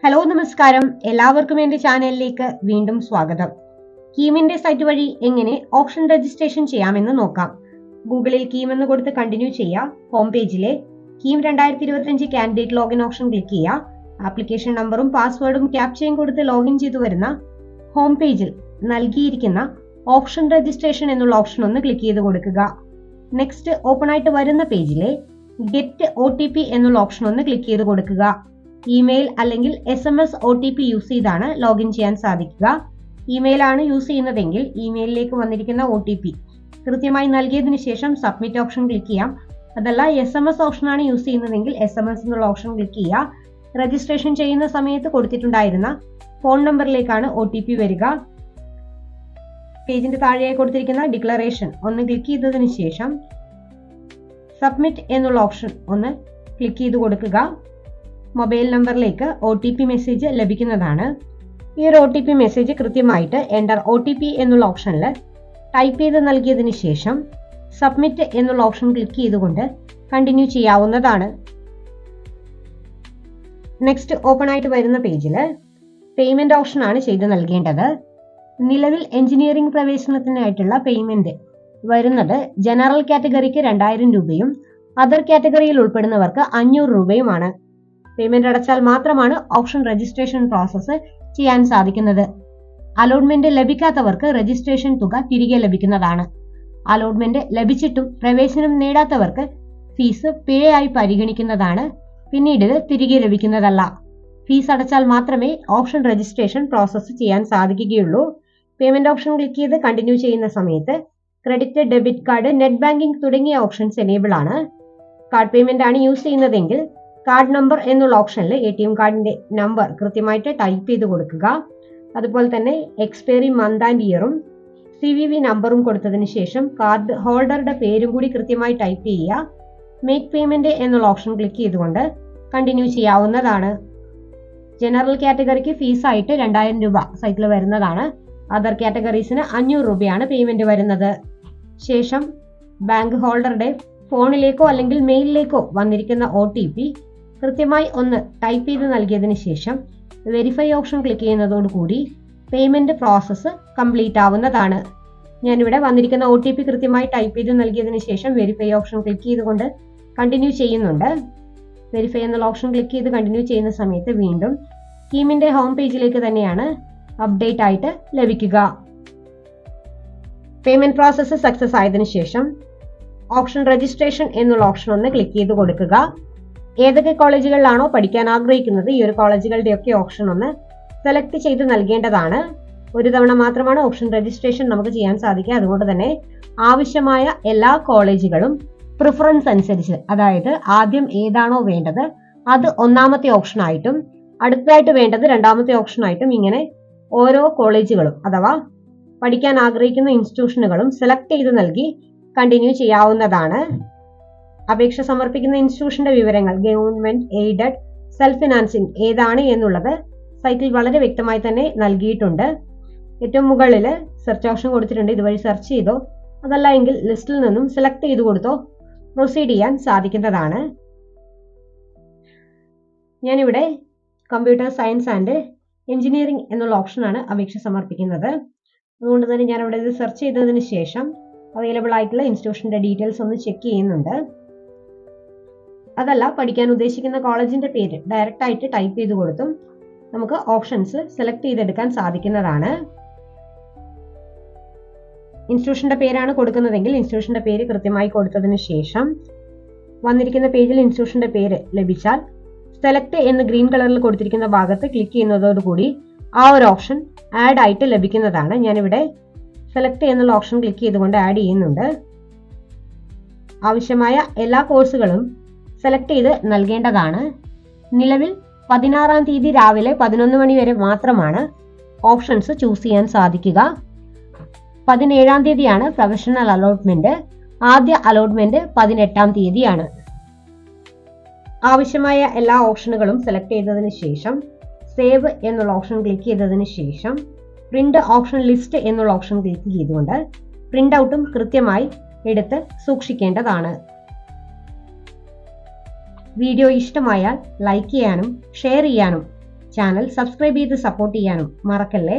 Hello നമസ്കാരം, എല്ലാവർക്കും എൻ്റെ ചാനലിലേക്ക് വീണ്ടും സ്വാഗതം. കീമിന്റെ സൈറ്റ് വഴി എങ്ങനെ ഓപ്ഷൻ രജിസ്ട്രേഷൻ ചെയ്യാമെന്ന് നോക്കാം. ഗൂഗിളിൽ കീം എന്ന് കൊടുത്ത് കണ്ടിന്യൂ ചെയ്യുക. ഹോം പേജിലെ KEAM 2025 candidate login option click ചെയ്യുക. ആപ്ലിക്കേഷൻ നമ്പറും പാസ്വേഡും ക്യാപ്ചയും കൊടുത്ത് ലോഗിൻ ചെയ്തു വരുന്ന ഹോം പേജിൽ നൽകിയിരിക്കുന്ന ഓപ്ഷൻ രജിസ്ട്രേഷൻ എന്നുള്ള ഓപ്ഷൻ ഒന്ന് ക്ലിക്ക് ചെയ്ത് കൊടുക്കുക. നെക്സ്റ്റ് ഓപ്പൺ ആയിട്ട് വരുന്ന പേജിലെ ഗെറ്റ് OTP എന്നുള്ള ഓപ്ഷൻ ഒന്ന് ക്ലിക്ക് ചെയ്ത് കൊടുക്കുക. ഇമെയിൽ അല്ലെങ്കിൽ SMS OTP യൂസ് ചെയ്താണ് ലോഗിൻ ചെയ്യാൻ സാധിക്കുക. ഇമെയിൽ ആണ് യൂസ് ചെയ്യുന്നതെങ്കിൽ ഇമെയിലിലേക്ക് വന്നിരിക്കുന്ന OTP കൃത്യമായി നൽകിയതിനു ശേഷം സബ്മിറ്റ് ഓപ്ഷൻ ക്ലിക്ക് ചെയ്യാം. അതല്ല SMS ഓപ്ഷൻ ആണ് യൂസ് ചെയ്യുന്നതെങ്കിൽ SMS എന്നുള്ള ഓപ്ഷൻ ക്ലിക്ക് ചെയ്യുക. രജിസ്ട്രേഷൻ ചെയ്യുന്ന സമയത്ത് കൊടുത്തിട്ടുണ്ടായിരുന്ന ഫോൺ നമ്പറിലേക്കാണ് OTP വരിക. പേജിന്റെ താഴെയായി കൊടുത്തിരിക്കുന്ന ഡിക്ലറേഷൻ ഒന്ന് ക്ലിക്ക് ചെയ്തതിനു ശേഷം സബ്മിറ്റ് എന്നുള്ള ഓപ്ഷൻ ഒന്ന് ക്ലിക്ക് ചെയ്ത് കൊടുക്കുക. മൊബൈൽ നമ്പറിലേക്ക് OTP മെസ്സേജ് ലഭിക്കുന്നതാണ്. ഈ ഒരു OTP മെസ്സേജ് കൃത്യമായിട്ട് എൻ്റർ OTP എന്നുള്ള ഓപ്ഷനിൽ ടൈപ്പ് ചെയ്ത് നൽകിയതിനു ശേഷം സബ്മിറ്റ് എന്നുള്ള ഓപ്ഷൻ ക്ലിക്ക് ചെയ്തുകൊണ്ട് കണ്ടിന്യൂ ചെയ്യാവുന്നതാണ്. നെക്സ്റ്റ് ഓപ്പൺ ആയിട്ട് വരുന്ന പേജിൽ പേയ്മെന്റ് ഓപ്ഷൻ ആണ് ചെയ്ത് നൽകേണ്ടത്. നിലവിൽ എഞ്ചിനീയറിംഗ് പ്രവേശനത്തിനായിട്ടുള്ള പേയ്മെന്റ് വരുന്നത് ജനറൽ കാറ്റഗറിക്ക് 2000 രൂപയും അതർ കാറ്റഗറിയിൽ ഉൾപ്പെടുന്നവർക്ക് 500 രൂപയുമാണ്. പേയ്മെന്റ് അടച്ചാൽ മാത്രമാണ് ഓപ്ഷൻ രജിസ്ട്രേഷൻ പ്രോസസ്സ് ചെയ്യാൻ സാധിക്കുന്നത്. അലോട്ട്മെന്റ് ലഭിക്കാത്തവർക്ക് രജിസ്ട്രേഷൻ തുക തിരികെ ലഭിക്കുന്നതാണ്. അലോട്ട്മെന്റ് ലഭിച്ചിട്ടും പ്രവേശനം നേടാത്തവർക്ക് ഫീസ് പേ ആയി പരിഗണിക്കുന്നതാണ്. പിന്നീട് ഇത് തിരികെ ലഭിക്കുന്നതല്ല. ഫീസ് അടച്ചാൽ മാത്രമേ ഓപ്ഷൻ രജിസ്ട്രേഷൻ പ്രോസസ്സ് ചെയ്യാൻ സാധിക്കുകയുള്ളൂ. പേയ്മെന്റ് ഓപ്ഷൻ ക്ലിക്ക് ചെയ്ത് കണ്ടിന്യൂ ചെയ്യുന്ന സമയത്ത് credit, debit card, net banking തുടങ്ങിയ ഓപ്ഷൻസ് എനേബിൾ ആണ്. കാർഡ് പേയ്മെന്റ് ആണ് യൂസ് ചെയ്യുന്നതെങ്കിൽ കാർഡ് നമ്പർ എന്നുള്ള ഓപ്ഷനിൽ ATM കാർഡിന്റെ നമ്പർ കൃത്യമായിട്ട് ടൈപ്പ് ചെയ്ത് കൊടുക്കുക. അതുപോലെ തന്നെ എക്സ്പയറി മന്ത് ആൻഡ് ഇയറും CVV നമ്പറും കൊടുത്തതിന് ശേഷം കാർഡ് ഹോൾഡറുടെ പേരും കൂടി കൃത്യമായി ടൈപ്പ് ചെയ്യുക. മേക്ക് പേയ്മെന്റ് എന്നുള്ള ഓപ്ഷൻ ക്ലിക്ക് ചെയ്തുകൊണ്ട് കണ്ടിന്യൂ ചെയ്യാവുന്നതാണ്. ജനറൽ കാറ്റഗറിക്ക് ഫീസായിട്ട് 2000 രൂപ സൈറ്റിൽ വരുന്നതാണ്. അതർ കാറ്റഗറീസിന് 500 രൂപയാണ് പേയ്മെന്റ് വരുന്നത്. ശേഷം ബാങ്ക് ഹോൾഡറുടെ ഫോണിലേക്കോ അല്ലെങ്കിൽ മെയിലിലേക്കോ വന്നിരിക്കുന്ന OTP കൃത്യമായി ഒന്ന് ടൈപ്പ് ചെയ്ത് നൽകിയതിന് ശേഷം വെരിഫൈ ഓപ്ഷൻ ക്ലിക്ക് ചെയ്യുന്നതോടുകൂടി പേയ്മെന്റ് പ്രോസസ്സ് കംപ്ലീറ്റ് ആവുന്നതാണ്. ഞാനിവിടെ വന്നിരിക്കുന്ന OTP കൃത്യമായി ടൈപ്പ് ചെയ്ത് നൽകിയതിന് ശേഷം വെരിഫൈ ഓപ്ഷൻ ക്ലിക്ക് ചെയ്തുകൊണ്ട് കണ്ടിന്യൂ ചെയ്യുന്നുണ്ട്. വെരിഫൈ എന്നുള്ള ഓപ്ഷൻ ക്ലിക്ക് ചെയ്ത് കണ്ടിന്യൂ ചെയ്യുന്ന സമയത്ത് വീണ്ടും സ്കീമിന്റെ ഹോം പേജിലേക്ക് തന്നെയാണ് അപ്ഡേറ്റ് ആയിട്ട് ലഭിക്കുക. പേയ്മെന്റ് പ്രോസസ്സ് സക്സസ് ആയതിനു ശേഷം ഓപ്ഷൻ രജിസ്ട്രേഷൻ എന്നുള്ള ഓപ്ഷൻ ഒന്ന് ക്ലിക്ക് ചെയ്ത് കൊടുക്കുക. ഏതൊക്കെ കോളേജുകളിലാണോ പഠിക്കാൻ ആഗ്രഹിക്കുന്നത് ഈ ഒരു കോളേജുകളുടെയൊക്കെ ഓപ്ഷൻ ഒന്ന് സെലക്ട് ചെയ്ത് നൽകേണ്ടതാണ്. ഒരു തവണ മാത്രമാണ് ഓപ്ഷൻ രജിസ്ട്രേഷൻ നമുക്ക് ചെയ്യാൻ സാധിക്കുക. അതുകൊണ്ട് തന്നെ ആവശ്യമായ എല്ലാ കോളേജുകളും പ്രിഫറൻസ് അനുസരിച്ച്, അതായത് ആദ്യം ഏതാണോ വേണ്ടത് അത് ഒന്നാമത്തെ ഓപ്ഷൻ ആയിട്ടും അടുത്തതായിട്ട് വേണ്ടത് രണ്ടാമത്തെ ഓപ്ഷൻ ആയിട്ടും ഇങ്ങനെ ഓരോ കോളേജുകളും അഥവാ പഠിക്കാൻ ആഗ്രഹിക്കുന്ന ഇൻസ്റ്റിറ്റ്യൂഷനുകളും സെലക്ട് ചെയ്ത് നൽകി കണ്ടിന്യൂ ചെയ്യാവുന്നതാണ്. അപേക്ഷ സമർപ്പിക്കുന്ന ഇൻസ്റ്റിറ്റ്യൂഷന്റെ വിവരങ്ങൾ ഗവൺമെന്റ്, എയ്ഡഡ്, സെൽഫ് ഫിനാൻസിംഗ് ഏതാണ് എന്നുള്ളത് സൈറ്റിൽ വളരെ വ്യക്തമായി തന്നെ നൽകിയിട്ടുണ്ട്. ഏറ്റവും മുകളിൽ സെർച്ച് ഓപ്ഷൻ കൊടുത്തിട്ടുണ്ട്. ഇതുവഴി സെർച്ച് ചെയ്തോ അതല്ല എങ്കിൽ ലിസ്റ്റിൽ നിന്നും സെലക്ട് ചെയ്ത് കൊടുത്തോ പ്രൊസീഡ് ചെയ്യാൻ സാധിക്കുന്നതാണ്. ഞാനിവിടെ കമ്പ്യൂട്ടർ സയൻസ് ആൻഡ് എഞ്ചിനീയറിംഗ് എന്നുള്ള ഓപ്ഷനാണ് അപേക്ഷ സമർപ്പിക്കുന്നത്. അതുകൊണ്ട് തന്നെ ഞാൻ ഇവിടെ ഇത് സെർച്ച് ചെയ്തതിന് ശേഷം അവൈലബിൾ ആയിട്ടുള്ള ഇൻസ്റ്റിറ്റ്യൂഷന്റെ ഡീറ്റെയിൽസ് ഒന്ന് ചെക്ക് ചെയ്യുന്നുണ്ട്. അതല്ല പഠിക്കാൻ ഉദ്ദേശിക്കുന്ന കോളേജിന്റെ പേര് ഡയറക്റ്റ് ആയിട്ട് ടൈപ്പ് ചെയ്ത് കൊടുത്തും നമുക്ക് ഓപ്ഷൻസ് സെലക്ട് ചെയ്തെടുക്കാൻ സാധിക്കുന്നതാണ്. ഇൻസ്റ്റിറ്റ്യൂഷന്റെ പേരാണ് കൊടുക്കുന്നതെങ്കിൽ ഇൻസ്റ്റിറ്റ്യൂഷന്റെ പേര് കൃത്യമായി കൊടുത്തതിന് ശേഷം വന്നിരിക്കുന്ന പേജിൽ ഇൻസ്റ്റിറ്റ്യൂഷന്റെ പേര് ലഭിച്ചാൽ സെലക്ട് എന്ന് ഗ്രീൻ കളറിൽ കൊടുത്തിരിക്കുന്ന ഭാഗത്ത് ക്ലിക്ക് ചെയ്യുന്നതോടുകൂടി ആ ഒരു ഓപ്ഷൻ ആഡ് ആയിട്ട് ലഭിക്കുന്നതാണ്. ഞാനിവിടെ സെലക്ട് എന്നുള്ള ഓപ്ഷൻ ക്ലിക്ക് ചെയ്തുകൊണ്ട് ആഡ് ചെയ്യുന്നുണ്ട്. ആവശ്യമായ എല്ലാ കോഴ്സുകളും സെലക്ട് ചെയ്ത് നൽകേണ്ടതാണ്. നിലവിൽ 16-ാം തീയതി രാവിലെ 11 മണി വരെ മാത്രമാണ് ഓപ്ഷൻസ് ചൂസ് ചെയ്യാൻ സാധിക്കുക. 17-ാം തീയതിയാണ് പ്രൊഫഷണൽ അലോട്ട്മെന്റ്. ആദ്യ അലോട്ട്മെന്റ് 18-ാം തീയതിയാണ്. ആവശ്യമായ എല്ലാ ഓപ്ഷനുകളും സെലക്ട് ചെയ്തതിന് ശേഷം സേവ് എന്നുള്ള ഓപ്ഷൻ ക്ലിക്ക് ചെയ്തതിന് ശേഷം പ്രിന്റ് ഓപ്ഷൻ ലിസ്റ്റ് എന്നുള്ള ഓപ്ഷൻ ക്ലിക്ക് ചെയ്തുകൊണ്ട് പ്രിന്റ് ഔട്ടും കൃത്യമായി എടുത്ത് സൂക്ഷിക്കേണ്ടതാണ്. വീഡിയോ ഇഷ്ടമായാൽ ലൈക്ക് ചെയ്യാനും ഷെയർ ചെയ്യാനും ചാനൽ സബ്സ്ക്രൈബ് ചെയ്ത് സപ്പോർട്ട് ചെയ്യാനും മറക്കല്ലേ.